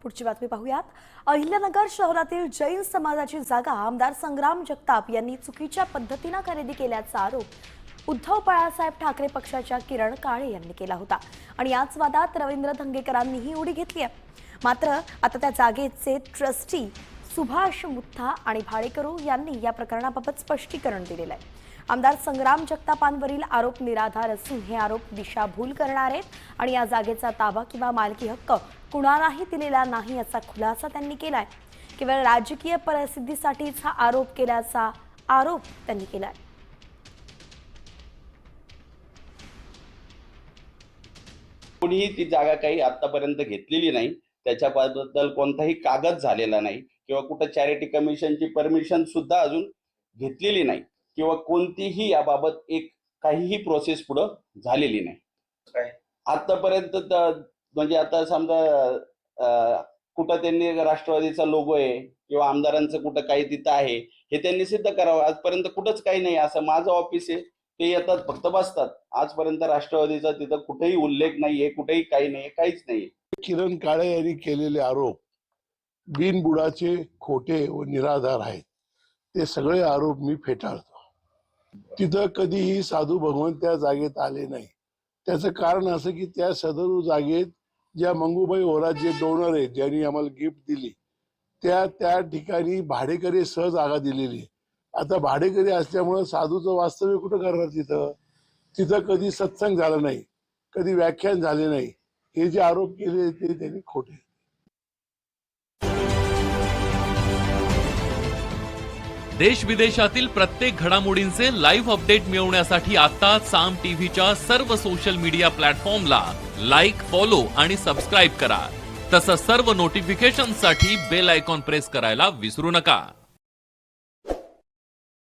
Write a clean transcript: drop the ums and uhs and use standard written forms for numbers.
पुढची बातमी पाहूयात। अहिल्यानगर शहरातील जैन समाजाची जागा आमदार संग्राम जगताप यांनी चुकीच्या पद्धतीने खरेदी केल्याचा आरोप उद्धव बाळासाहेब ठाकरे पक्षाच्या किरण काळे यांनी केला होता आणि याच वादात रवींद्र धंगेकरांनीही उडी घेतली आहे। मात्र आता त्या जागेचे ट्रस्टी सुभाष मुथा आणि भाडेकरू यांनी या प्रकरणाबाबत स्पष्टीकरण दिलेलं आहे। आमदार संग्राम जगतापांवरील आरोप निराधार असून हे आरोप दिशाभूल करणार आहेत आणि या जागेचा ताबा किंवा मालकी हक्क कुणालाही दिलेला नाही असा खुलासा त्यांनी केलाय। केवळ राजकीय प्रसिद्धीसाठीच हा आरोप केल्याचा आरोप त्यांनी केलाय। कोणीही ती जागा काही आतापर्यंत घेतलेली नाही, त्याच्याबद्दल कोणताही कागद झालेला नाही किंवा कुठे चॅरिटी कमिशनची परमिशन सुद्धा अजून घेतलेली नाही किंवा कोणतीही याबाबत एक काहीही प्रोसेस पुढे झालेली नाही आतापर्यंत। म्हणजे आता समजा कुठं त्यांनी राष्ट्रवादीचा लोगो आहे किंवा आमदारांचं कुठं काही तिथं आहे हे त्यांनी सिद्ध करावं। आजपर्यंत कुठंच काही नाही, असं माझं ऑफिस आहे, ते येतात फक्त बसतात। आजपर्यंत राष्ट्रवादीचा तिथं कुठेही उल्लेख नाहीये, कुठेही काही नाहीये, काहीच नाहीये। किरण काळे यांनी केलेले आरोप बिनबुडाचे, खोटे व निराधार आहेत। ते सगळे आरोप मी फेटाळतो। तिथं कधीही साधू भगवंत त्या जागेत आले नाही। त्याचं कारण असं की त्या सदर जागेत ज्या मंगूबाई ओरा जे डोनर आहेत, ज्यांनी आम्हाला गिफ्ट दिली, त्या ठिकाणी भाडेकरी सह जागा दिलेली आहे। आता भाडेकरी असल्यामुळे साधूचं वास्तव्य कुठं करणार? तिथं कधी सत्संग झाला नाही, कधी व्याख्यान झाले नाही। हे जे आरोप केले ते त्यांनी खोटे। देश विदेशातील प्रत्येक घडामोडींचे लाईव्ह अपडेट मिळवण्यासाठी आता साम टीव्हीच्या सर्व सोशल मीडिया प्लॅटफॉर्मला लाईक, फॉलो आणि सबस्क्राईब करा। तसंच सर्व नोटिफिकेशनसाठी बेल आयकॉन प्रेस करायला विसरू नका।